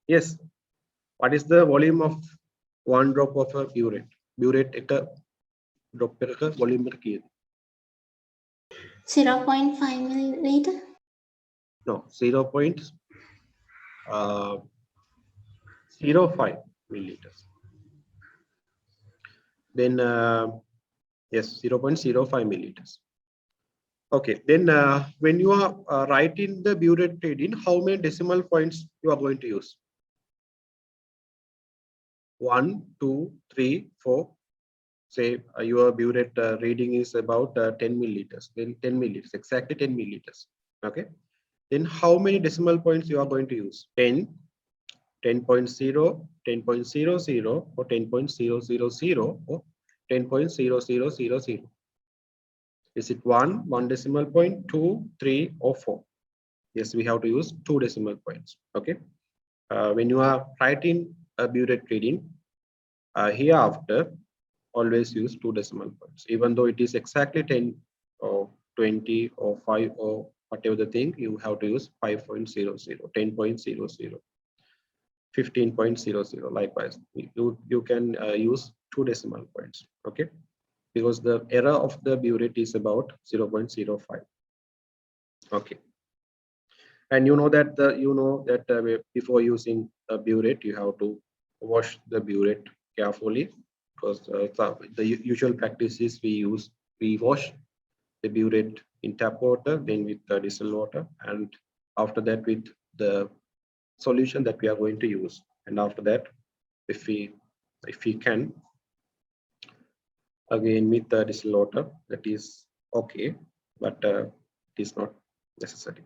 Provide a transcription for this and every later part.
Yes. What is the volume of one drop of a burette? Burette එක drop එකක volume එක කීයද? 0.5 milliliter. No, 0.05 milliliters. Then yes, 0.05 milliliters. Okay, then when you are writing the burette reading, how many decimal points you are going to use? 1, 2, 3, 4. Say your burette reading is about 10 milliliters. Then 10 milliliters, exactly 10 milliliters. Okay. Then how many decimal points you are going to use? 10, 10.0, 10.00, or 10.000, or 10.0000. Is it 1 decimal point, 2, 3, or 4? Yes, we have to use 2 decimal points. Okay. When you are writing a burette reading, hereafter, always use 2 decimal points. Even though it is exactly 10 or 20 or 5 or whatever the thing, you have to use 5.00, 10.00, 15.00. Likewise, you can use 2 decimal points. Okay, because the error of the burette is about 0.05. Okay, and you know that before using a burette, you have to wash the burette carefully, because the usual practice is we wash the burette in tap water, then with distilled water, and after that with the solution that we are going to use. And after that, if we can, again with the distilled water, that is okay, but it is not necessary.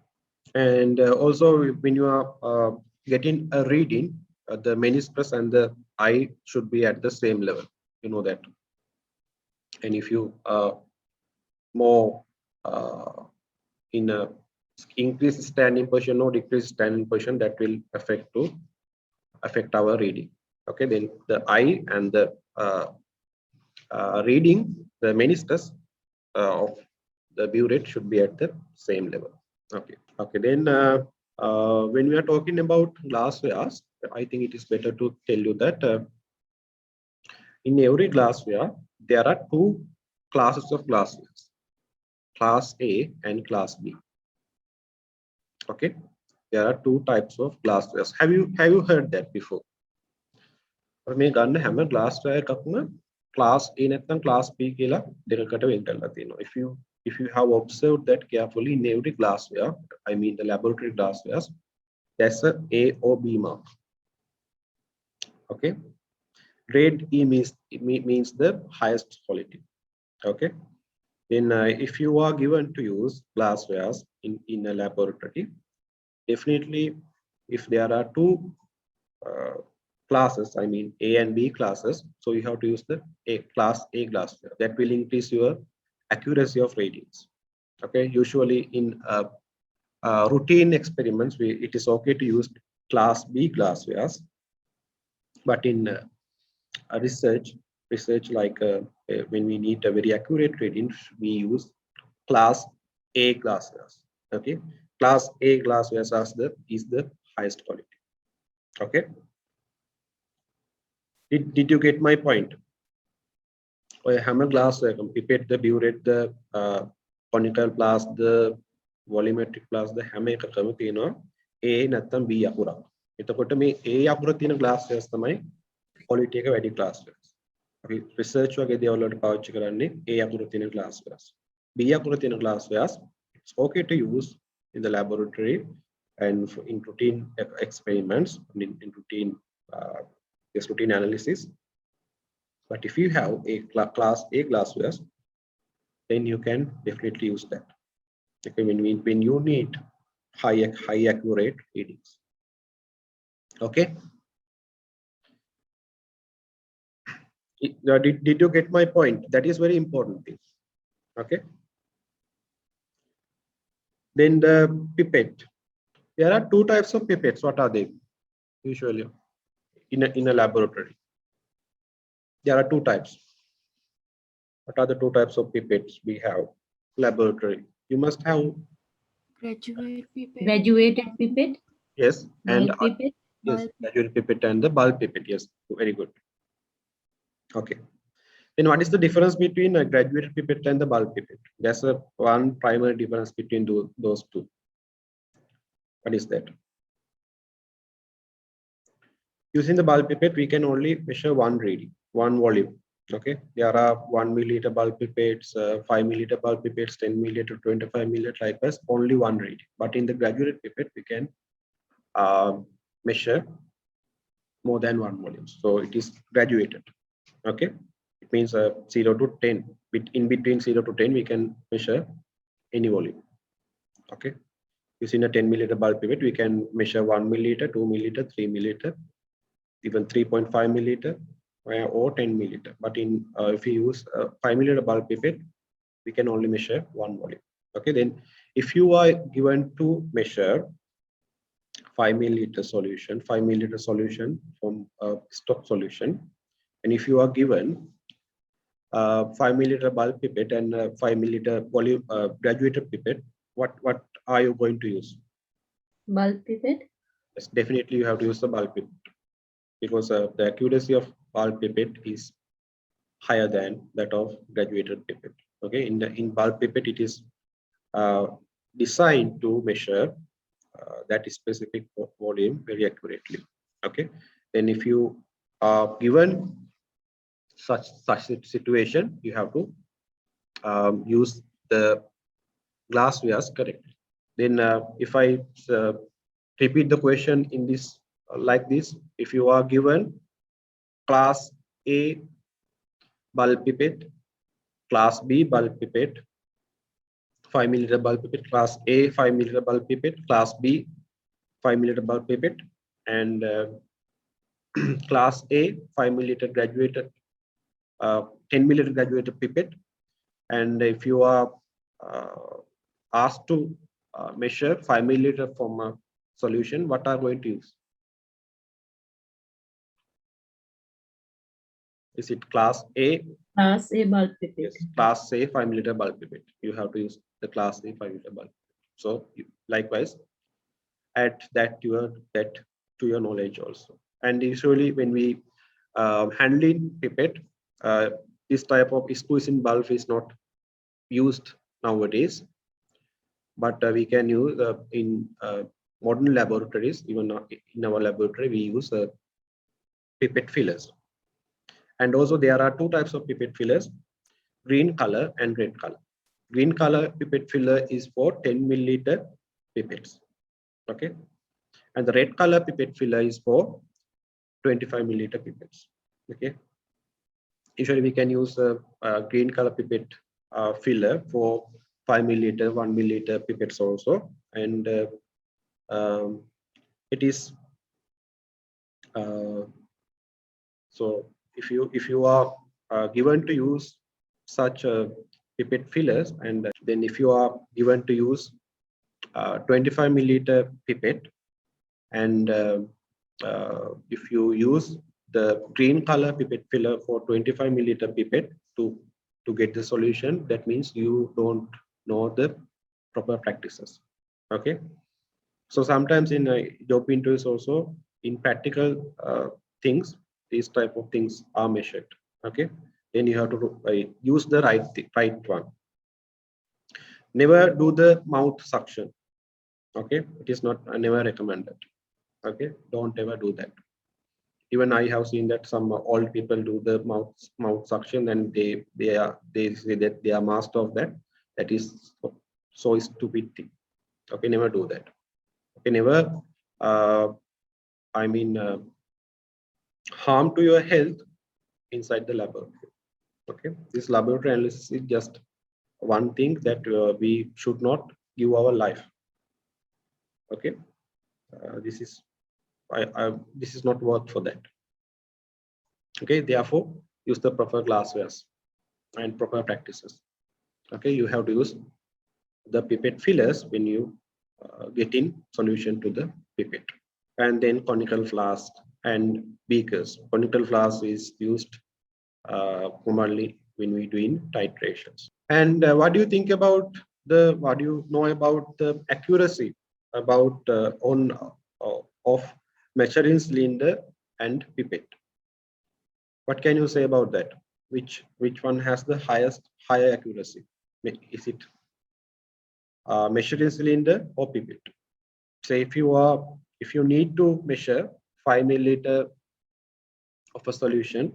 And also when you are getting a reading, the meniscus and the eye should be at the same level, you know that. And if you more in a increase standing position or decrease standing position, that will affect our reading. Okay, then the eye and the reading, the meniscus of the burette should be at the same level. Okay, then when we are talking about glasswares, I think it is better to tell you that in every glassware there are 2 classes of glasswares, class A and class B. Okay, there are 2 types of glasswares. Have you heard that before? මේ ගන්න හැම glassware එකක්ම class A නැත්නම් class B කියලා දෙකකට වෙන් කරලා තියෙනවා. If you have observed that carefully, in every glassware, I mean the laboratory glasswares, there's a A or B mark. Okay, grade E means the highest quality. Okay, then if you are given to use glasswares in a laboratory, definitely if there are 2 classes, I mean A and B classes, so you have to use the class A glassware. That will increase your accuracy of readings. Okay, usually in routine experiments, it is okay to use class B glasswares, but in research like when we need a very accurate reading, we use class A glasswares. Okay, class A glasswares is the highest quality. Okay, did you get my point? Hammer glassware, Pipette, the burette, the conical plus the volumetric plus the hammer එකකම තියෙනවා A නැත්නම් B අකුරක්. එතකොට මේ A අකුර තියෙන glasswares තමයි quality එක වැඩි glasswares. අපි research වගේ දේවල් වලට පාවිච්චි කරන්නේ A අකුර තියෙන glasswares. B අකුර තියෙන glasswares, it's okay to use in the laboratory and in routine experiments, in routine routine analysis. But if you have a class A glasswares, then you can definitely use that. Okay, when you need high accurate readings. Okay, did you get my point? That is very important thing. Okay, then the pipette. There are 2 types of pipettes. What are they usually in a laboratory? There are 2 types. What are the 2 types of pipettes we have laboratory? You must have Graduated pipette. Graduated pipette. Yes, and Bulk pipette. yes, graduated pipette and the bulk pipette. Yes, very good. Okay. Then what is the difference between a graduated pipette and the bulk pipette? That's a one primary difference between those two. What is that? Using the bulk pipette, we can only measure one reading, one volume. Okay, there are 1 milliliter bulk pipettes, 5 milliliter bulk pipettes, 10 milliliter, 25 milliliter, likewise, only one reading. But in the graduated pipette, we can measure more than one volume. So it is graduated. Okay, it means 0 to 10. In between 0 to 10, we can measure any volume. Okay, using a 10 milliliter bulk pipette, we can measure 1 milliliter, 2 milliliter, 3 milliliter, even 3.5 milliliter or 10 milliliter. But in if we use a 5 milliliter bulk pipette, we can only measure one volume. Okay, then if you are given to measure 5 milliliter solution, 5 milliliter solution from a stock solution, and if you are given 5 milliliter bulk pipette and 5 milliliter volume graduated pipette, what are you going to use? Bulk pipette. Yes, definitely you have to use the bulk pipette, because the accuracy of bulk pipette is higher than that of graduated pipette. Okay, in bulk pipette, it is designed to measure that specific volume very accurately. Okay, then if you are given such situation, you have to use the glasswares correctly. Then if I repeat the question in this like this, if you are given class A bulk pipette, class B bulk pipette, 5 milliliter bulk pipette, class A 5 milliliter bulk pipette, class B 5 milliliter bulk pipette, and class A 5 milliliter graduated 10 milliliter graduated pipette. And if you are asked to measure 5 milliliter from a solution, what are going to use? Is it class A? Class A bulk pipette. Yes, class A 5 milliliter bulk pipette. You have to use the class A 5 milliliter bulk. So likewise, add that to your knowledge also. And usually when we handling pipette, this type of squeezing bulb is not used nowadays, but we can use in modern laboratories. Even in our laboratory, we use pipette fillers. And also there are two types of pipette fillers: green color and red color. Green color pipette filler is for 10 milliliter pipettes. Okay, and the red color pipette filler is for 25 milliliter pipettes. Okay, usually we can use a green color pipette filler for 5 milliliter, 1 milliliter pipettes also, and it is so if you are given to use such pipette fillers, and then if you are given to use 25 milliliter pipette, and if you use the green color pipette filler for 25 milliliter pipette to get the solution, that means you don't know the proper practices. Okay, so sometimes in job interviews also, in practical things, these type of things are measured. Okay, then you have to use the right one. Never do the mouth suction. Okay, it is not never recommended. Okay, don't ever do that. Even I have seen that some old people do the mouth suction, and they say that they are master of that. That is so stupid thing. Okay, never do that. Okay, never harm to your health inside the laboratory. Okay, this laboratory analysis is just one thing that we should not give our life. Okay, this is this is not worth for that. Okay, therefore use the proper glasswares and proper practices. Okay, you have to use the pipette fillers when you get in solution to the pipette. And then conical flask and beakers. Conical flask is used commonly when we doing titrations. And what do you think about what do you know about the accuracy about on of measuring cylinder and pipette. What can you say about that? Which one has the higher accuracy? Is it measuring cylinder or pipette? Say if you need to measure 5 milliliter of a solution,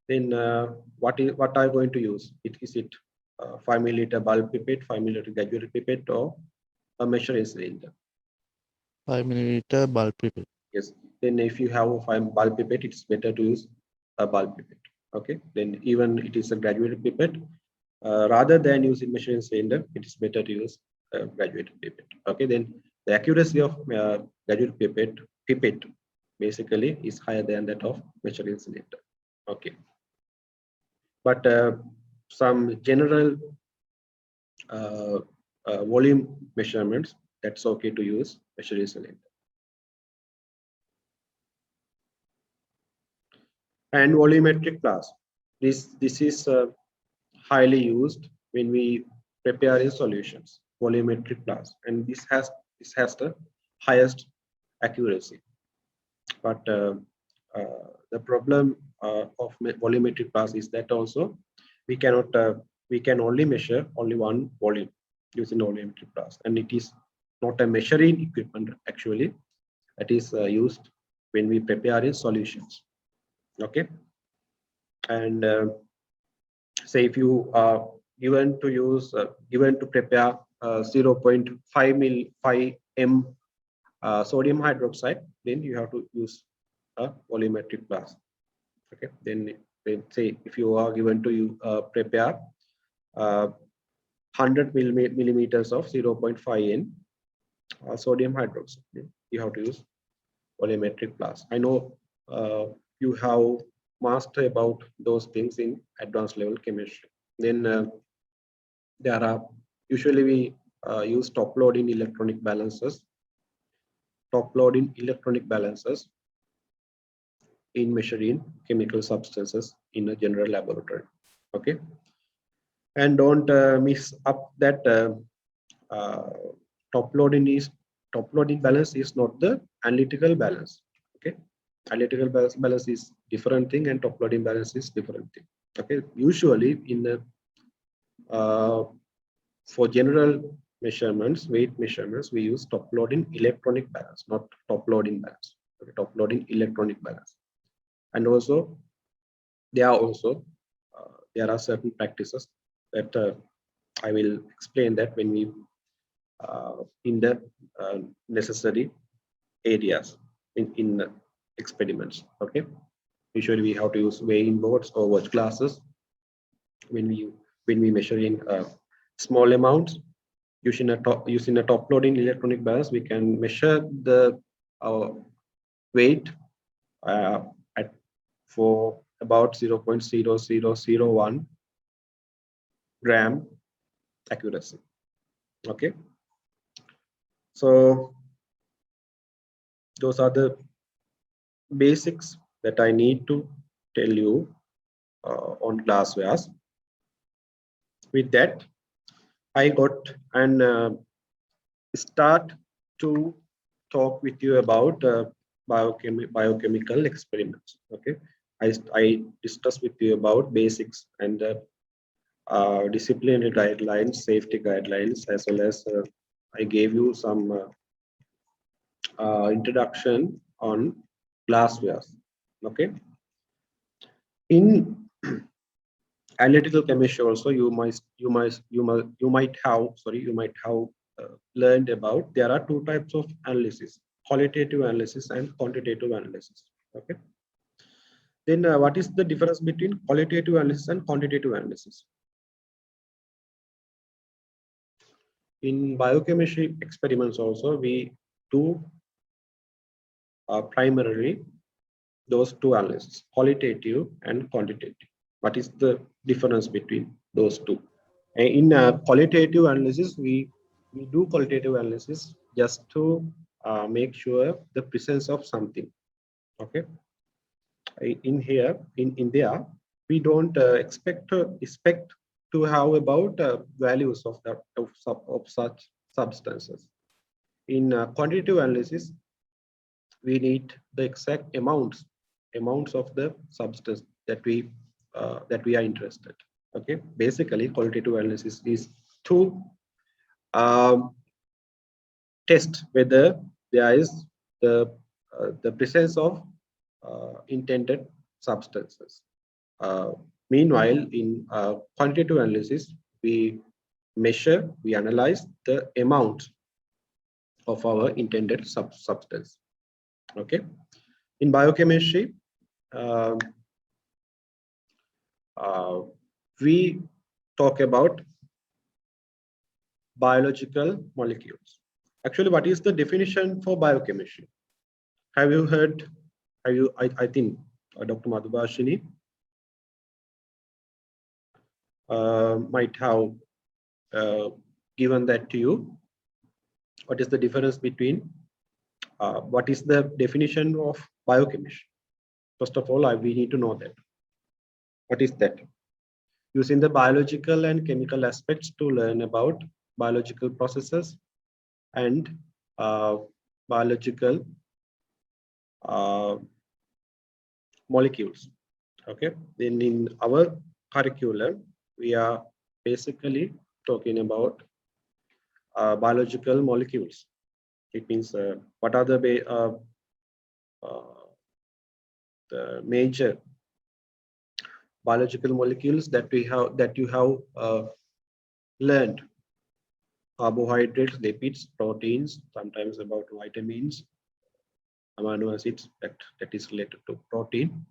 then what are you going to use? Is it 5 milliliter bulk pipette, 5 milliliter graduated pipette, or a measuring cylinder? 5 milliliter bulk pipette. Yes. Then if you have a 5 bulk pipette, it's better to use a bulk pipette. Okay. Then even it is a graduated pipette, rather than using measuring cylinder, it is better to use a graduated pipette. Okay. Then the accuracy of graduated pipette basically is higher than that of measuring cylinder. Okay. But some general volume measurements, that's okay to use measuring cylinder. And volumetric class. This is highly used when we prepare in solutions. Volumetric class, and this has the highest accuracy. But the problem of volumetric class is that also we can only measure only one volume using volumetric class, and it is not a measuring equipment actually. That is used when we prepare in solutions. Okay, and say if you are given to prepare 0.5 m sodium hydroxide, then you have to use a volumetric class. Okay, then say if you are given to prepare 100 millimeters of 0.5 n sodium hydroxide, you have to use volumetric class. I know you have mastered about those things in advanced level chemistry. Then there are usually we use top loading electronic balances. In measuring chemical substances in a general laboratory. Okay, and don't mix up that top loading balance is not the analytical balance. Okay, analytical balance is different thing, and top loading balance is different thing. Okay, usually in the for general measurements, weight measurements, we use top loading electronic balance, not top loading balance. Okay, top loading electronic balance. And also there are certain practices that I will explain that when we in the necessary areas in experiments. Okay, usually we have to use weighing boards or watch glasses when we measure in small amounts. Using a top loading electronic balance, we can measure the weight for about 0.0001 gram accuracy. Okay, so those are the basics that I need to tell you on glasswares. With that, I got and start to talk with you about biochemical experiments. Okay, I discussed with you about basics and disciplinary guidelines, safety guidelines, as well as I gave you some introduction on glasswares. Okay, in analytical chemistry also you might have learned about there are two types of analysis: qualitative analysis and quantitative analysis. Okay, then what is the difference between qualitative analysis and quantitative analysis? In biochemistry experiments also we do primarily those two analyses, qualitative and quantitative. What is the difference between those two? In qualitative analysis, we do qualitative analysis just to make sure the presence of something. Okay, in there we don't expect to have about values of such substances. In quantitative analysis, we need the exact amounts of the substance that we are interested. Okay, basically qualitative analysis is to test whether there is the presence of intended substances. Meanwhile, in quantitative analysis, we measure, we analyze the amount of our intended substance. Okay. In biochemistry, we talk about biological molecules. Actually, what is the definition for biochemistry? Have you heard? I think Dr. Madhubashini might have given that to you. What is the difference between what is the definition of biochemistry? First of all, we need to know that. What is that? Using the biological and chemical aspects to learn about biological processes and biological molecules. Okay. Then in our curriculum, we are basically talking about biological molecules. It means what are the major biological molecules that you have learned. Carbohydrates, lipids, proteins, sometimes about vitamins, amino acids that is related to protein,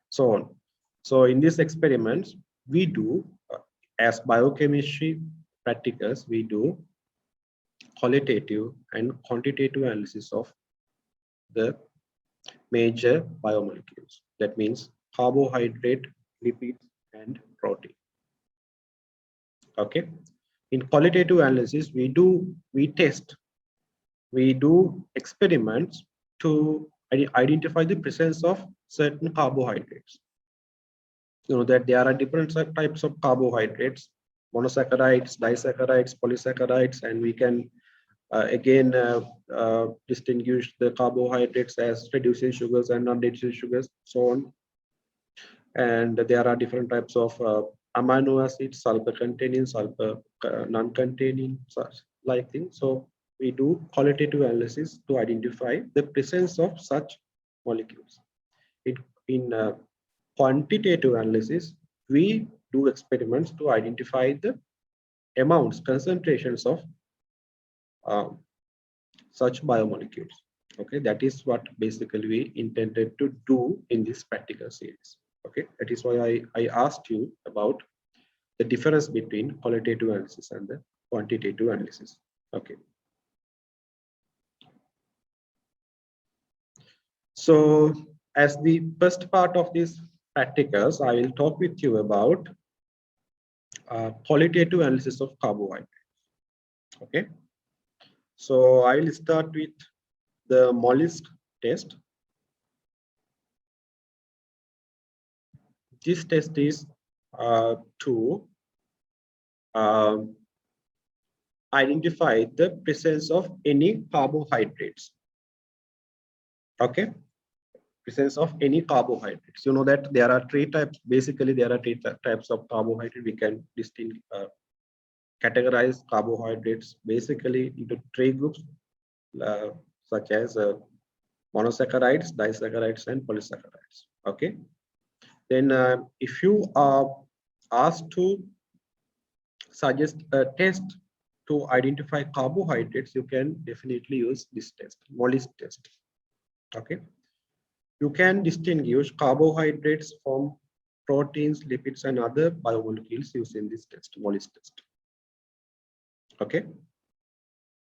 so on. So in these experiments, we do as biochemistry practicals, we do qualitative and quantitative analysis of the major biomolecules. That means carbohydrate, lipids, and protein. Okay. In qualitative analysis, we do experiments to identify the presence of certain carbohydrates. You know that there are different types of carbohydrates, monosaccharides, disaccharides, polysaccharides, and we can again distinguish the carbohydrates as reducing sugars and non-reducing sugars, so on. And there are different types of amino acids, sulfur containing, sulfur non-containing, such like things. So we do qualitative analysis to identify the presence of such molecules. In quantitative analysis, we do experiments to identify the amounts, concentrations of such biomolecules. Okay, that is what basically we intended to do in this practical series. Okay, that is why I asked you about the difference between qualitative analysis and the quantitative analysis. Okay. So as the first part of this practicals, I will talk with you about qualitative analysis of carbohydrates. Okay. So I will start with the Molisch test. This test is to identify the presence of any carbohydrates. Okay, presence of any carbohydrates. You know that there are three types. Basically, there are three types of carbohydrates. We can categorize carbohydrates basically into three groups, such as monosaccharides, disaccharides, and polysaccharides. Okay. Then if you are asked to suggest a test to identify carbohydrates, you can definitely use this test, Molisch test. Okay. You can distinguish carbohydrates from proteins, lipids, and other biomolecules using this test, Molisch test. Okay.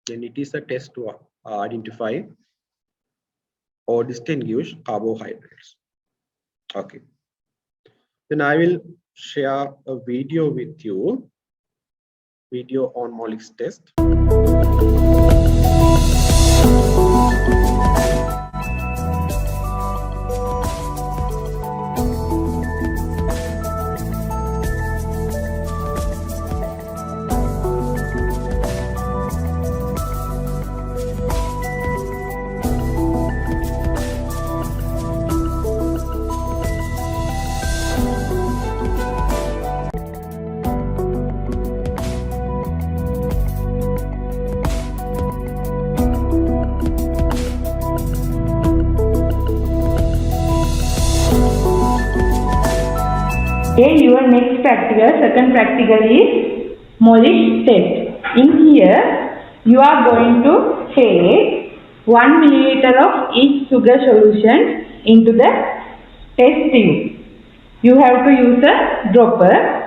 Then it is a test to identify or distinguish carbohydrates. Okay. Then I will share a video with you, video on Molisch test. Okay, your next practical, second practical is Molisch test. In here, you are going to take 1 milliliter of each sugar solution into the test tube. You have to use a dropper.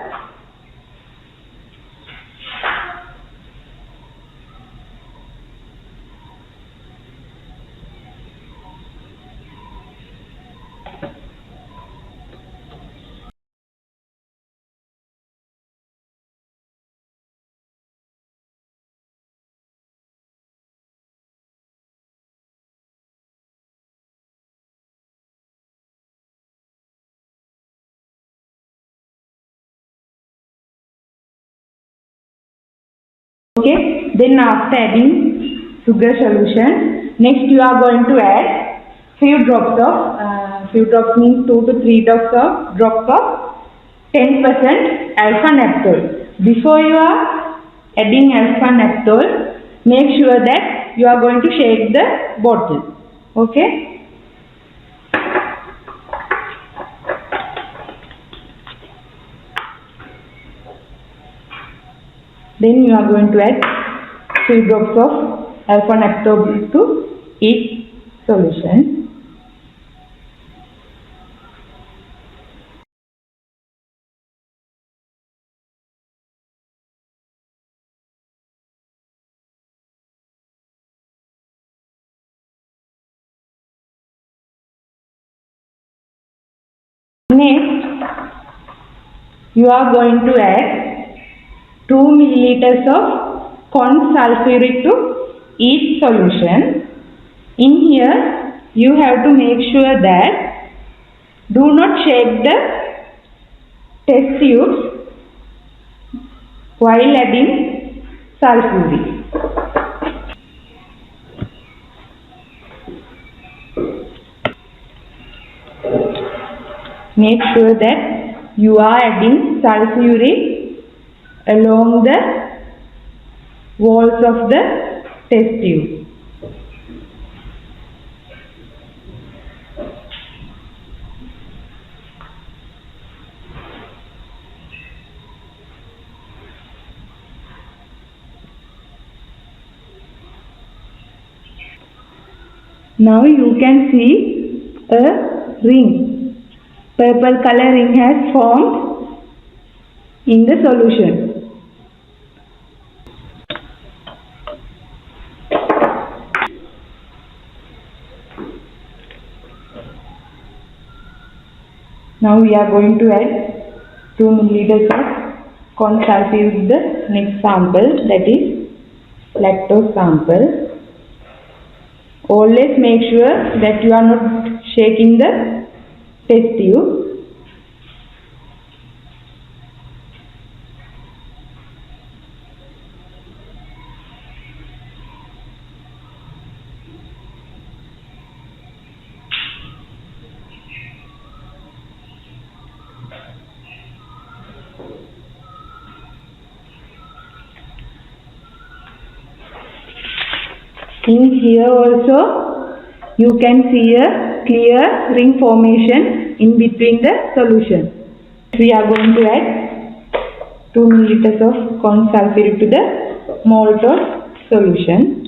Okay, then after adding sugar solution, next you are going to add few drops means 2 to 3 drops of 10% alpha naphtol. Before you are adding alpha naphtol, make sure that you are going to shake the bottle. Okay. Then you are going to add 3 drops of alpha naphtol to each solution. Next, you are going to add 2 milliliters of conc sulfuric to each solution. In here, you have to make sure that do not shake the test tubes while adding sulfuric. Make sure that you are adding sulfuric along the walls of the test tube. Now you can see a ring. Purple color ring has formed in the solution. Now we are going to add 2 milliliters of conc sulfate with the next sample, that is lactose sample. Always make sure that you are not shaking the test tube. In here also, you can see a clear ring formation in between the solution. We are going to add 2 milliliters of conc sulfuric to the maltose solution.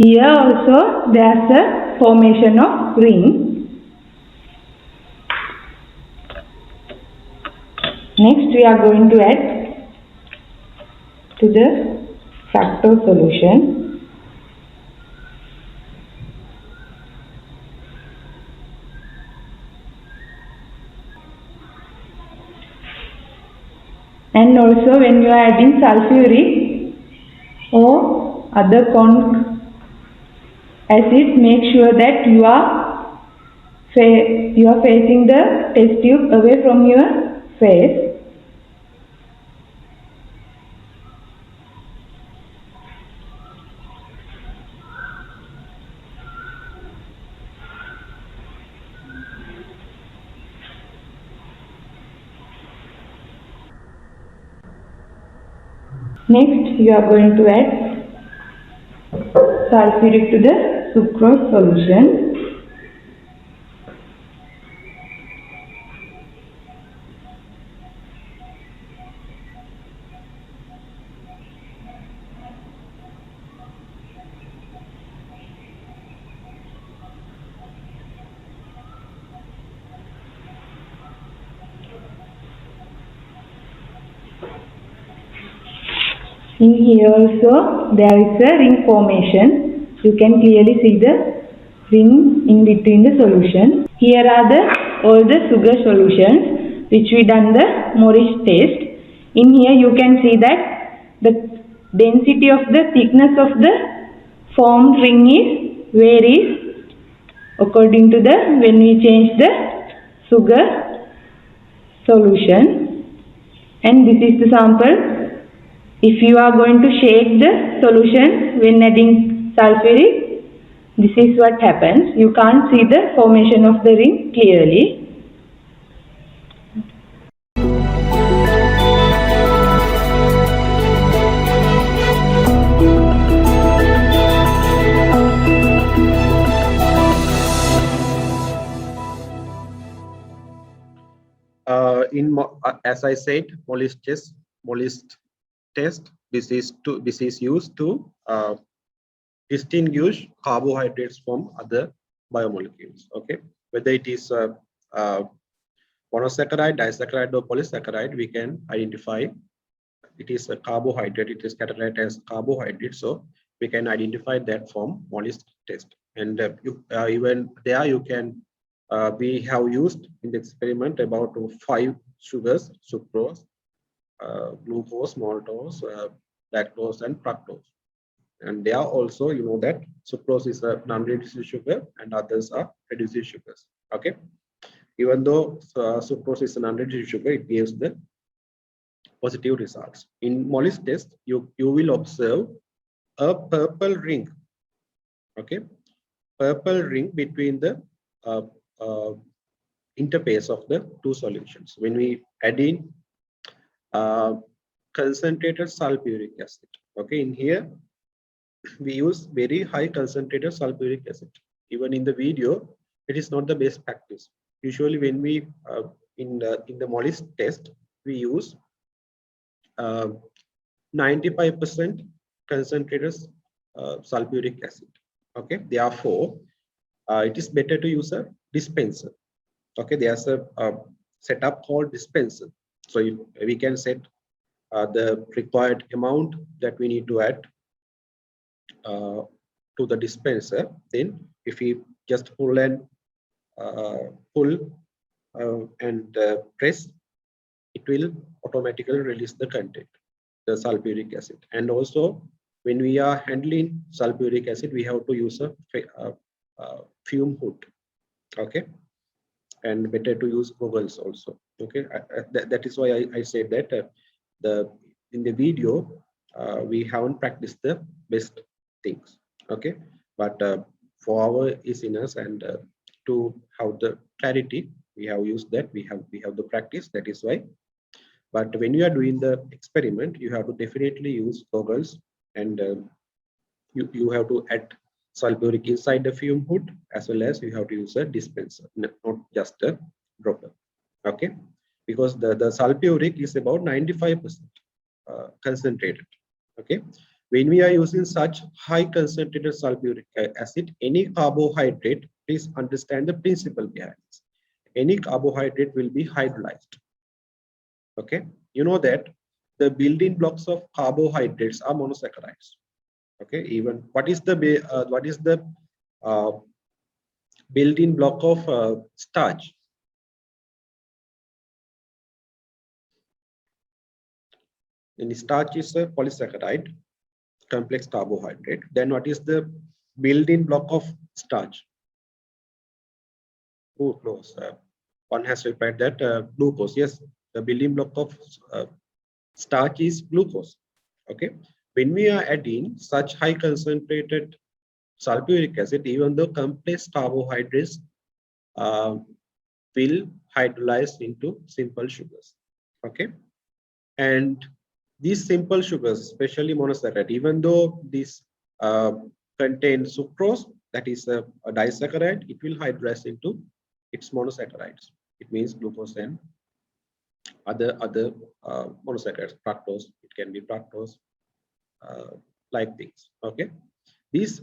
Here also there is a formation of ring. Next we are going to add to the fructose solution. And also when you are adding sulfuric or other conc acid, make sure that you are facing the test tube away from your face. Next, you are going to add sulfuric to the sucrose solution. In here also there is a ring formation. You can clearly see the ring in between the solution. Here are all the sugar solutions which we done the Molisch test. In here you can see that the density of the thickness of the formed ring is varies according to the when we change the sugar solution. And this is the sample. If you are going to shake the solution when adding sulfuric, this is what happens. You can't see the formation of the ring clearly. As I said, Molisch test. This is used to distinguish carbohydrates from other biomolecules. Okay, whether it is monosaccharide, disaccharide, or polysaccharide, we can identify it is a carbohydrate. It is categorized as carbohydrate, so we can identify that from Molisch test. And even there, you can we have used in the experiment about 5 sugars: sucrose, glucose, maltose, lactose, and fructose. And they are also, you know, that sucrose is a non-reduced sugar and others are reduced sugars. Okay, even though sucrose is a non-reduced sugar, it gives the positive results. In Molisch test, you will observe a purple ring. Okay, purple ring between the interface of the two solutions when we add in concentrated sulfuric acid. Okay, in here we use very high concentrated sulfuric acid. Even in the video, it is not the best practice. Usually, when we in the Molisch test, we use 95% concentrated sulfuric acid. Okay, therefore, it is better to use a dispenser. Okay, there's a setup called dispenser. So we can set the required amount that we need to add to the dispenser. Then if we just pull and press, it will automatically release the content, the sulfuric acid. And also when we are handling sulfuric acid, we have to use a fume hood. Okay, and better to use goggles also. Okay, that is why I said that in the video we haven't practiced the best things. Okay, but for our easiness and to have the clarity, we have used that. We have the practice. That is why. But when you are doing the experiment, you have to definitely use goggles, and you have to add sulfuric inside the fume hood, as well as you have to use a dispenser, not just a dropper. Okay, because the sulfuric is about 95% concentrated. Okay, when we are using such high concentrated sulfuric acid, any carbohydrate, please understand the principle behind this. Any carbohydrate will be hydrolyzed. Okay, you know that the building blocks of carbohydrates are monosaccharides. Okay, even what is the building block of starch? And starch is a polysaccharide, complex carbohydrate. Then what is the building block of starch? Glucose. One has replied that glucose. Yes, the building block of starch is glucose. Okay, when we are adding such high concentrated sulfuric acid, even though complex carbohydrates will hydrolyze into simple sugars. Okay, and these simple sugars, especially monosaccharide, even though this contain sucrose, that is a disaccharide, it will hydrolyze into its monosaccharides. It means glucose and other monosaccharides, fructose. It can be fructose, like things. Okay, these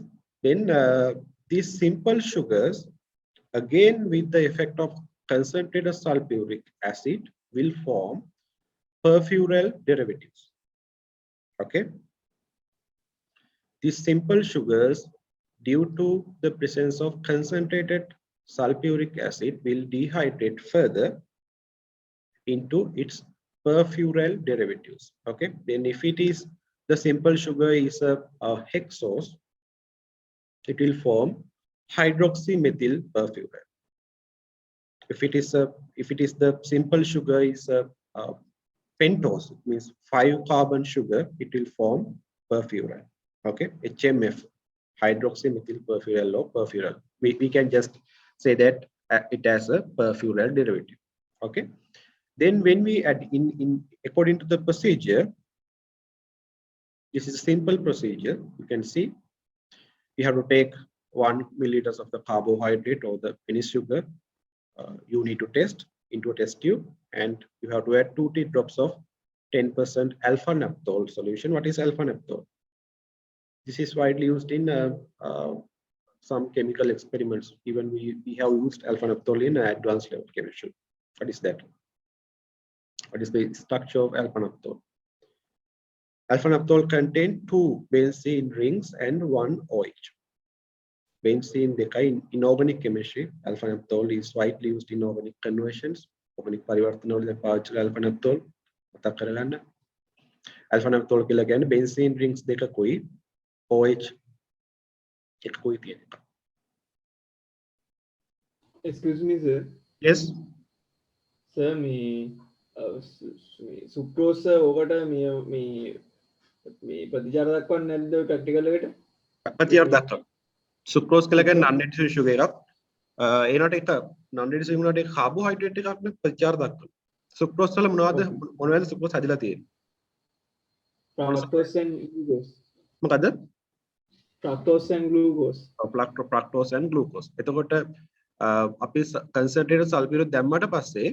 these simple sugars, again with the effect of concentrated sulfuric acid, will form perfural derivatives. Okay, these simple sugars, due to the presence of concentrated sulfuric acid, will dehydrate further into its perfural derivatives. Okay, then if it is the simple sugar is a hexose, it will form hydroxymethyl perfural. If it is the simple sugar is a pentose, it means 5 carbon sugar, it will form perfural. Okay, HMF, hydroxymethyl perfural or perfural. We can just say that it has a perfural derivative. Okay, then when we add in according to the procedure, this is a simple procedure. You can see we have to take 1 milliliters of the carbohydrate or the any sugar. You need to test into a test tube, and you have to add 2 drops of 10% alpha naphthol solution. What is alpha naphthol? This is widely used in some chemical experiments. Even we have used alpha naphthol in advanced level chemistry. What is that? What is the structure of alpha naphthol? Alpha naphthol contains 2 benzene rings and 1 OH. Benzene dekai in organic chemistry, alpha naphthol is widely used in organic conversions. Organic පරිවර්තන වල පාවිච්චි alpha naphthol මතක් කරගන්න. Alpha naphthol කියලා කියන්නේ benzene rings දෙකකුයි OH එකකුයි තියෙන එක. Excuse me, sir. Yes. Sir, sucrose over me ප්‍රතිචාර දක්වන්නේ නැද්ද ප්‍රැක්ටිකල් එකට? ප්‍රතිචාර දක්වන. Sucrose කියලා කියන්නේ non reducible sugar එකක්. ඒනට එක non reducible වුණාට ඒක carbohydrate එකක් නේ ප්‍රතිචාර දක්වන. Sucrose වල මොනවද sucrose හදලා තියෙන්නේ? Fructose and glucose. මොකද? Fructose and glucose. Fructose and glucose. එතකොට අපි concentrated sulfuric දැම්මට පස්සේ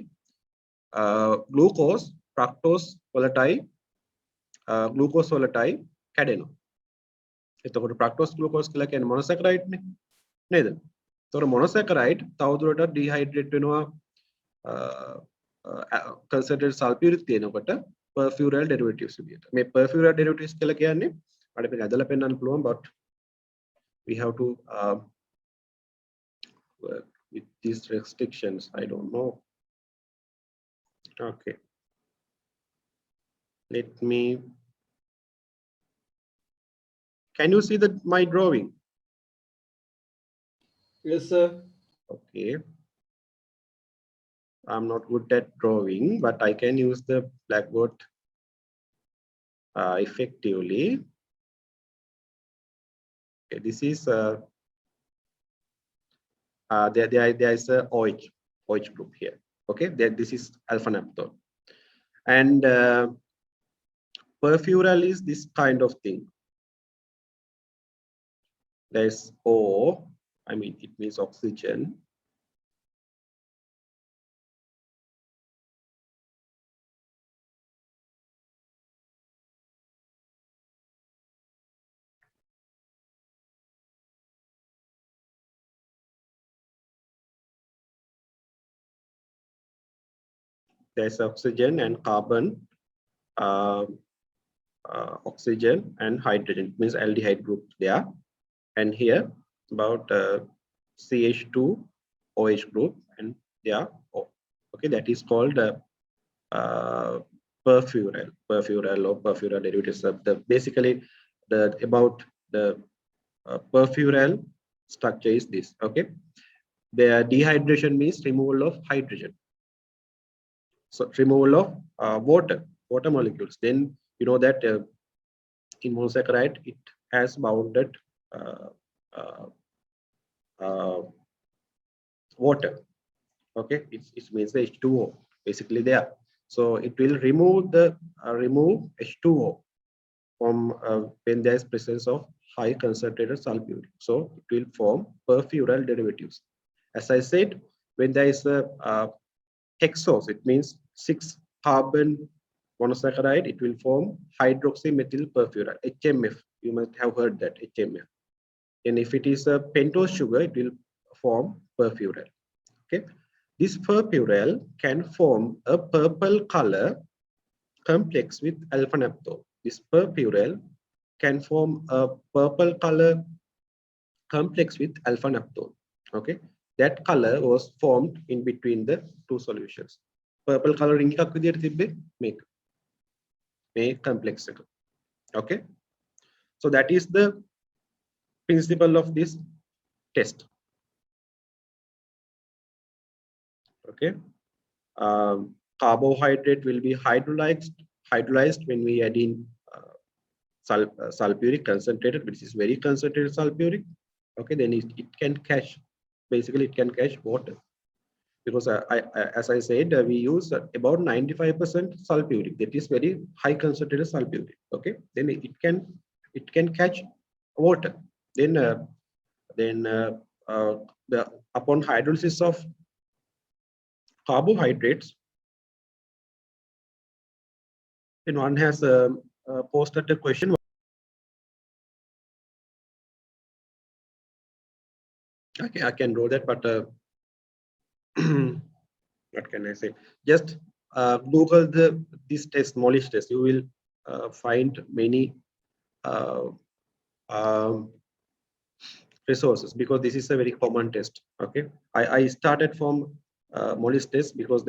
glucose fructose වලටයි glucose වලටයි කැඩෙනවා. එතකොට fructose glucose කියලා කියන්නේ monosaccharide නේ නේද? එතකොට monosaccharide තවදුරටත් dehydrate වෙනවා concentrated sulfuric තියෙනකොට perfural derivatives විදියට. මේ perfural derivatives කියලා කියන්නේ අපිට මේක ඇදලා පෙන්නන්න පුළුවන්, but we have to work with these restrictions. I don't know. Okay, let me, can you see my drawing? Yes, sir. Okay, I'm not good at drawing, but I can use the blackboard effectively. Okay, this is there is a OH group here. Okay, this is alpha naphthol, and perfural is this kind of thing. There's O, I mean it means oxygen. There's oxygen and carbon, oxygen and hydrogen, means aldehyde group there, and here about CH2 OH group, and there O. Okay, that is called perfural or perfural derivatives. Basically about the perfural structure is this. Okay, the dehydration means removal of hydrogen. So removal of water molecules. Then you know that in monosaccharide it has bounded water. Okay, it means the H2O basically there. So it will remove the remove H2O from when there is presence of high concentrated sulfuric. So it will form perfural derivatives. As I said, when there is a hexose, it means 6 carbon monosaccharide, it will form hydroxymethyl perfural, HMF. You must have heard that, HMF. And if it is a pentose sugar, it will form perfural. Okay, this perfural can form a purple color complex with alpha-naphthol. This perfural can form a purple color complex with alpha-naphthol. Okay, that color was formed in between the two solutions. Purple color ring එකක් විදියට තිබ්බේ මේ complex එක. Okay, so that is the principle of this test. Okay, carbohydrate will be hydrolyzed when we add in sulfuric concentrated, which is very concentrated sulfuric. Okay, then it can catch, basically it can catch water, because as I said, we use about 95% sulfuric, that is very high concentrated sulfuric. Okay, then it can catch water. Then upon hydrolysis of carbohydrates, then one has posted a question. Okay, I can draw that, but what can I say? Just Google this test, Molisch test. You will find many resources, because this is a very common test. Okay, I started from Molisch test because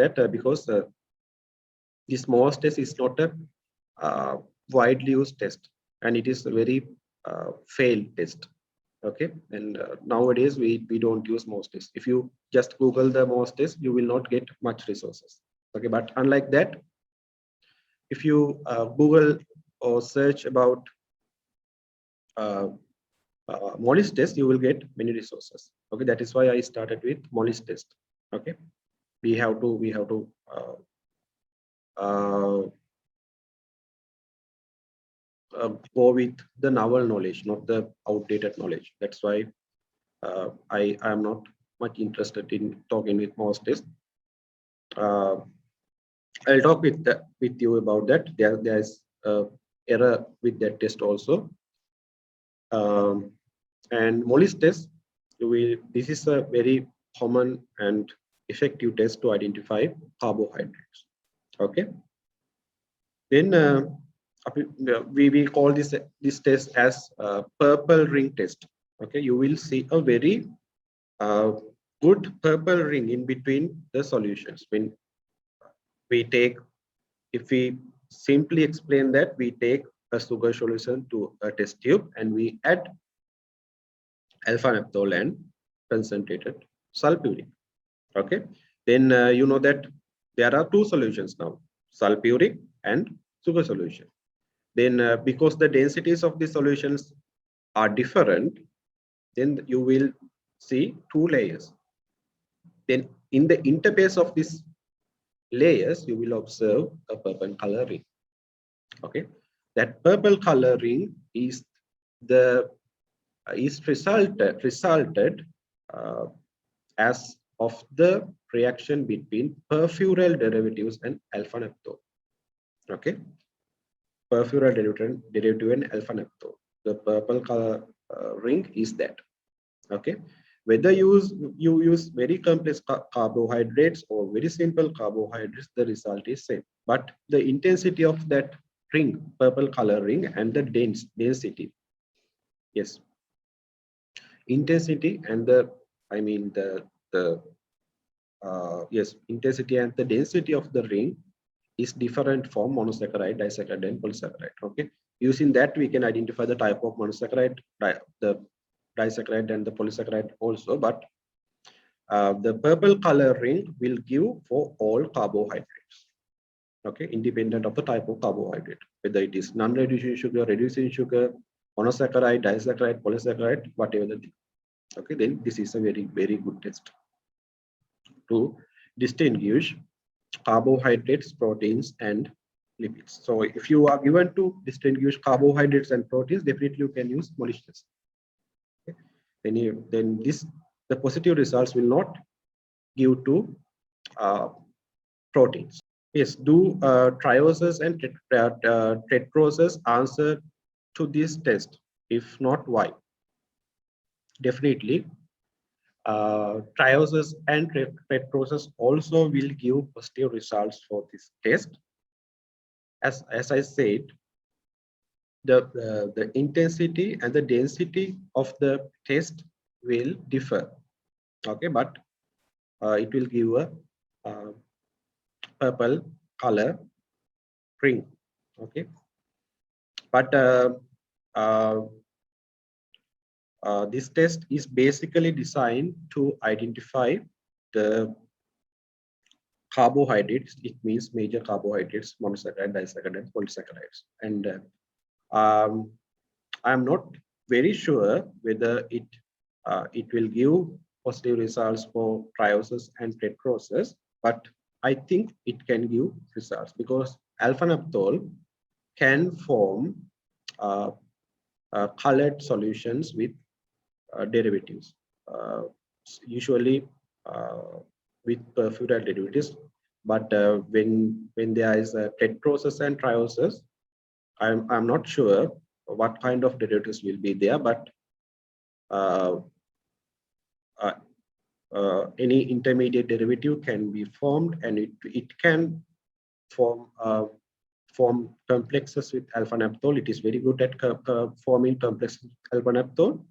this Molisch test is not a widely used test, and it is a very failed test. Okay, and nowadays we don't use Molisch test. If you just Google the Molisch test, you will not get much resources. Okay, but unlike that, if you Google or search about Molisch test, you will get many resources. Okay, that is why I started with Molisch test. Okay, we have to go with the novel knowledge, not the outdated knowledge. That's why I am not much interested in talking with Molisch test. I'll talk with you about that. There's error with that test also. And Molisch test, this is a very common and effective test to identify carbohydrates. Okay, then we call this test as purple ring test. Okay, you will see a very good purple ring in between the solutions. When we take, if we simply explain that, we take a sugar solution to a test tube and we add alpha-naphthol and concentrated sulfuric. Okay, then you know that there are two solutions now, sulfuric and sugar solution. Then because the densities of the solutions are different, then you will see two layers. Then in the interface of these layers, you will observe a purple color ring. Okay, that purple color ring is resulted as of the reaction between perfural derivatives and alpha-naphthol. Okay, perfural derivative and alpha-naphthol. The purple color ring is that. Okay, whether you use very complex carbohydrates or very simple carbohydrates, the result is same. But the intensity of that ring, purple color ring, and the density, yes, intensity and intensity and the density of the ring is different from monosaccharide, disaccharide, and polysaccharide. Okay, using that we can identify the type of monosaccharide, the disaccharide, and the polysaccharide also. But the purple color ring will give for all carbohydrates. Okay, independent of the type of carbohydrate, whether it is non-reducing sugar, reducing sugar, monosaccharide, disaccharide, polysaccharide, whatever the thing. Okay, then this is a very, very good test to distinguish carbohydrates, proteins, and lipids. So if you are given to distinguish carbohydrates and proteins, definitely you can use Molisch test. Okay. Then the positive results will not give to proteins. Yes, do trioses and tetroses answer to this test? If not, why? Definitely, trioses and tetroses also will give positive results for this test. As I said, the intensity and the density of the test will differ. Okay, but it will give a purple color ring. Okay, but this test is basically designed to identify the carbohydrates. It means major carbohydrates, monosaccharide, disaccharide, polysaccharides. And I'm not very sure whether it will give positive results for trioses and tetroses, but I think it can give results because alpha-naphthol can form colored solutions with derivatives, usually with perfural derivatives. But when there is a tetroses and trioses, I'm not sure what kind of derivatives will be there, but any intermediate derivative can be formed, and it can form complexes with alpha-naphthol. It is very good at forming complexes with alpha-naphthol,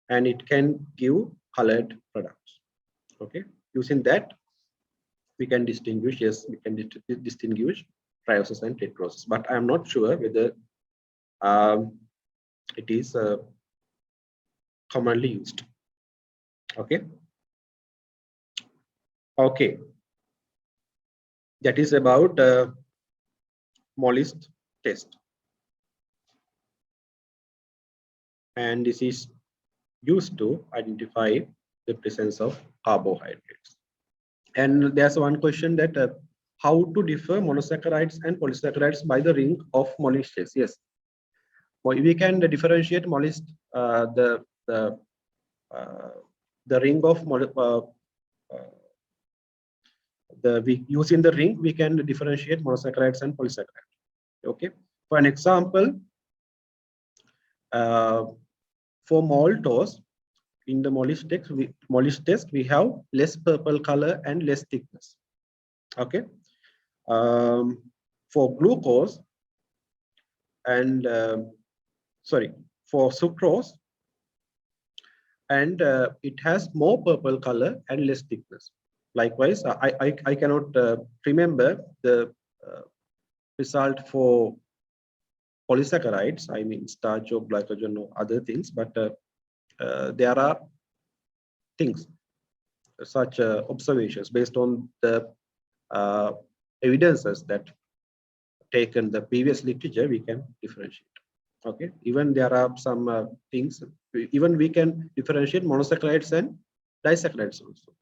and it can give colored products. Okay, using that we can distinguish. Yes, we can distinguish trioses and tetroses, but I am not sure whether it is commonly used. Okay. Okay. That is about Molisch test, and this is used to identify the presence of carbohydrates. And there's one question that how to differ monosaccharides and polysaccharides by the ring of Molisch test. Yes, we can differentiate Molisch, the ring of using the ring we can differentiate monosaccharides and polysaccharides. Okay, for an example, for maltose, in the Molisch test we have less purple color and less thickness. Okay, for glucose and for sucrose, and it has more purple color and less thickness. Likewise, I cannot remember the result for polysaccharides, I mean starch or glycogen or other things, but there are things, such observations based on the evidences that taken the previous literature, we can differentiate. Okay, even there are some things, even we can differentiate monosaccharides and disaccharides also.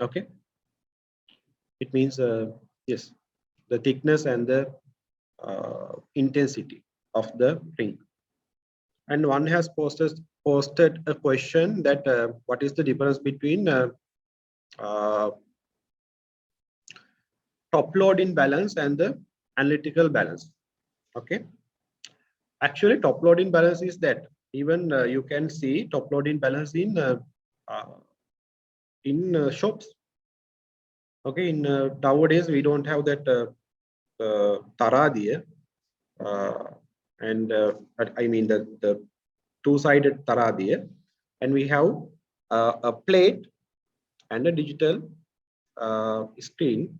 Okay, it means yes, the thickness and the intensity of the ring. And one has posted a question that what is the difference between top load imbalance and the analytical balance? Okay, actually top load imbalance is that even you can see top load imbalance in shops. Okay, in nowadays we don't have that taradiya, and I mean the two-sided taradiya, and we have a plate and a digital screen,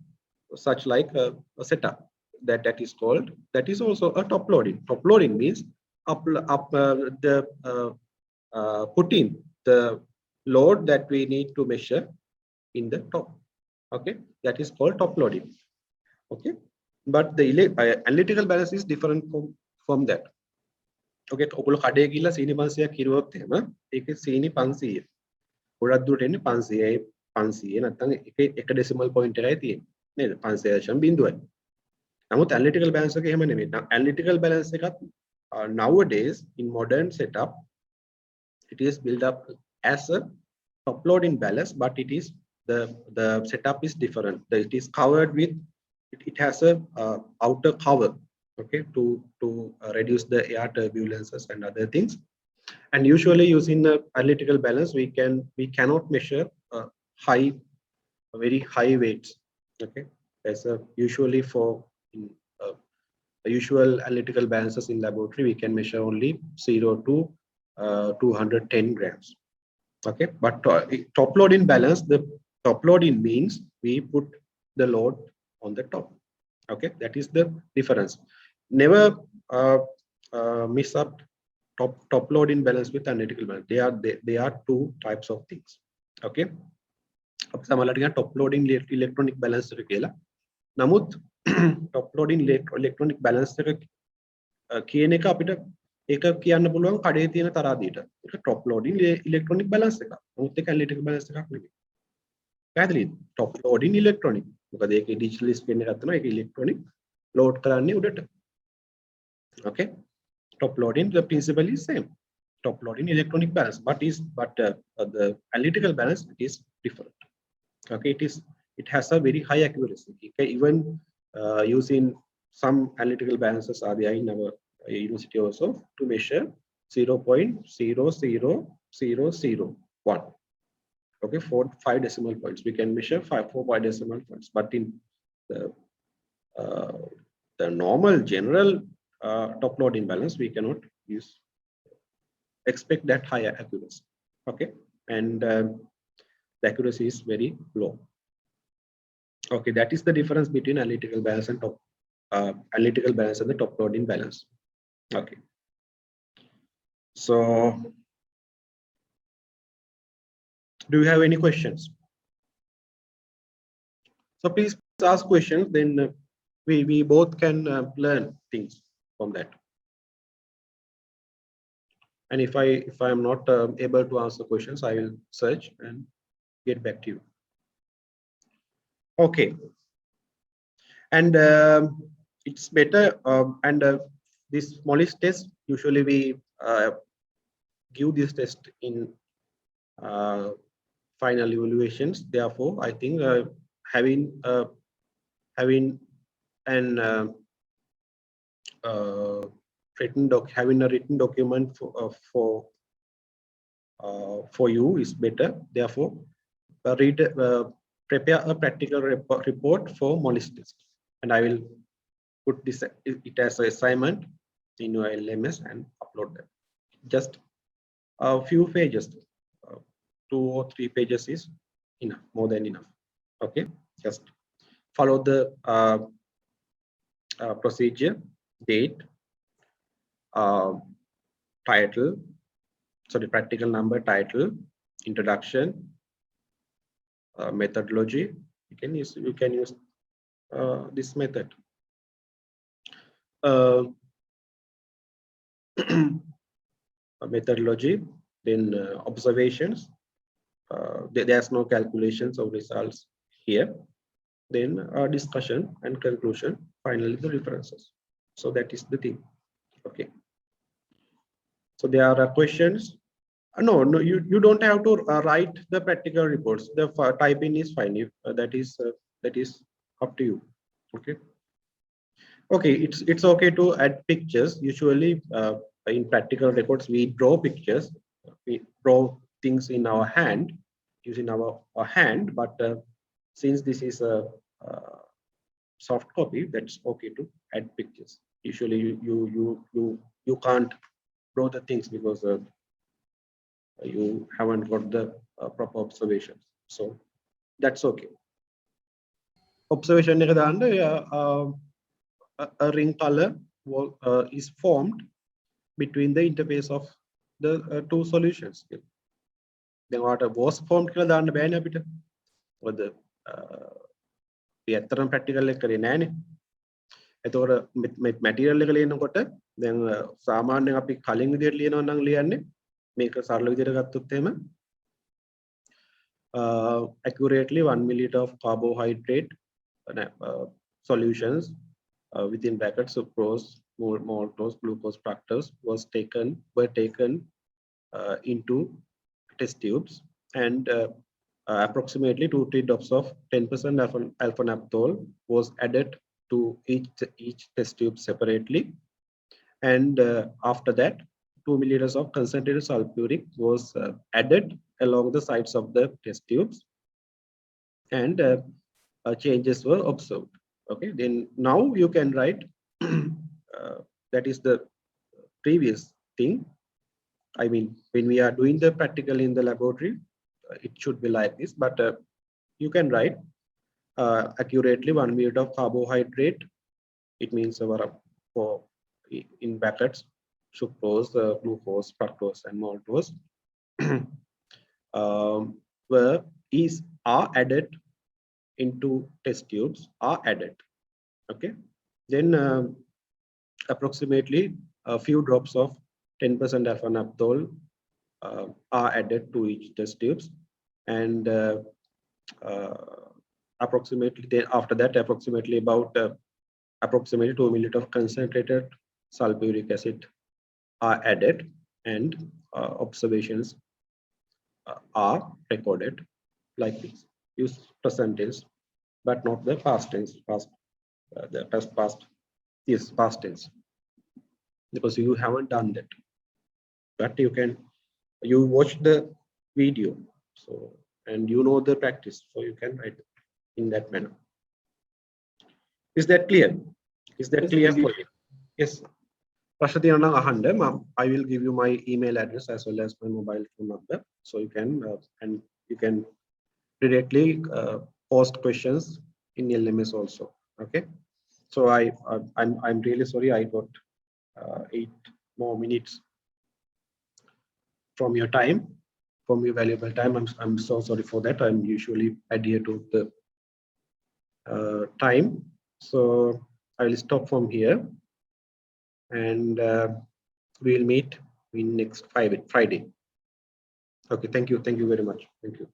such like a setup that is called, that is also a top loading. Top loading means putting the load that we need to measure in the top. Okay, that is called top loading. Okay, but the analytical balance is different from that. Okay, ඔගොල්ලෝ කඩේ ගිහලා සීනි 500ක් කිරුවොත් එහෙම ඒකේ සීනි 500. ගොඩක් දුරට එන්නේ 500යි 500 නැත්නම් එක ඩෙසිමල් පොයින්ට් එකයි තියෙන්නේ. නේද 500.0යි. නමුත් analytical balance එක එහෙම නෙමෙයි. Analytical balance එකත් nowadays in modern setup it is built up as a top loading balance, but it is the setup is different. It is covered with it has a outer cover, okay, to reduce the air turbulences and other things. And usually using the analytical balance we cannot measure very high weights, okay. As a usually for the usual analytical balances in laboratory we can measure only 0 to 210 grams, okay. But top loading balance, the top loading means we put the load on the top, okay. That is the difference. Never miss up top loading balance with analytical balance. They are two types of things, okay. top loading electronic balance එක කියලා. නමුත් top loading electronic balance එක කියන එක අපිට ඒක කියන්න පුළුවන් කඩේ තියෙන තරහදීට. ඒක top loading electronic balance එකක්. නමුත් ඒක analytical balance එකක් නෙමෙයි. පැහැදිලිද? top loading electronic. මොකද ඒකේ digital spin එකක් තමයි. ඒක electronic load කරන්නේ උඩට. Okay. Top loading, the principle is same. Top loading electronic balance, but the analytical balance is different. Okay, it has a very high accuracy. Okay, even using some analytical balances are there in our university also to measure 0.00001. Okay, 5 decimal points. We can measure 4 decimal points, but in the normal general top loading balance we cannot expect that higher accuracy, okay. And the accuracy is very low, okay. That is the difference between analytical balance and analytical balance and the top loading balance, okay. So do you have any questions? So please ask questions, then we both can learn things from that. And if I am not able to answer questions, I will search and get back to you. Okay. And it's better and this Molisch test, usually we give this test in final evaluations. Therefore, I think having an having a written document for you is better. Therefore, prepare a practical report for Molisch test, and I will put it as an assignment in your LMS and upload them. Just a few pages, 2 or 3 pages is enough, more than enough. Okay, just follow the procedure, date, title, so the practical number, title, introduction, methodology. You can use this method. Methodology, then observations. There's no calculations of results here. Then discussion and conclusion. Finally, the references. So that is the thing. Okay. So there are questions. No, you don't have to write the practical reports. The typing is fine. If that is up to you. Okay. Okay, it's okay to add pictures. Usually in practical reports we draw pictures. We draw things in our hand, using our hand. But since this is a soft copy, that's okay to add pictures. Usually you can't draw the things because you haven't got the proper observations. So that's okay. Observation a ring color is formed between the interface of the two solutions. Then what was formed කියලා දාන්න බෑනේ අපිට. මොකද අපි ඇත්තටම practical එක කරේ නෑනේ. එතකොට මැටීරියල් එක ලියනකොට දැන් සාමාන්‍යයෙන් අපි කලින් විදිහට ලියනවා නම් ලියන්නේ මේක සරල විදිහට ගත්තොත් එහෙම accurately 1 milliliter of carbohydrate solutions within brackets sucrose, maltose, glucose, fructose were taken into test tubes, and approximately 2-3 drops of 10% alpha naphthol was added to each test tube separately, and after that 2 milliliters of concentrated sulfuric was added along the sides of the test tubes, and changes were observed. Okay, then now you can write that is the previous thing. I mean, when we are doing the practical in the laboratory, it should be like this, but you can write accurately 1 milliliter of carbohydrate. It means for in brackets sucrose, glucose, fructose, and maltose are added into test tubes, are added. Okay, then approximately a few drops of 10% alpha naphthol are added to each test tubes, and approximately then after that approximately 2 milliliters of concentrated sulfuric acid are added, and observations are recorded like this. Use present tense, but not the past tense. Past tense, because you haven't done that. But you watch the video, so and you know the practice, so you can write in that manner. Is that clear? Is that clear for you? Yes. I will give you my email address as well as my mobile phone number, so you can and you can directly post questions in LMS also. Okay. So I'm really sorry I got 8 more minutes from your time, from your valuable time. I'm so sorry for that. I'm usually adhere to the time, so I will stop from here, and we'll meet in next Friday. Okay, thank you very much. Thank you.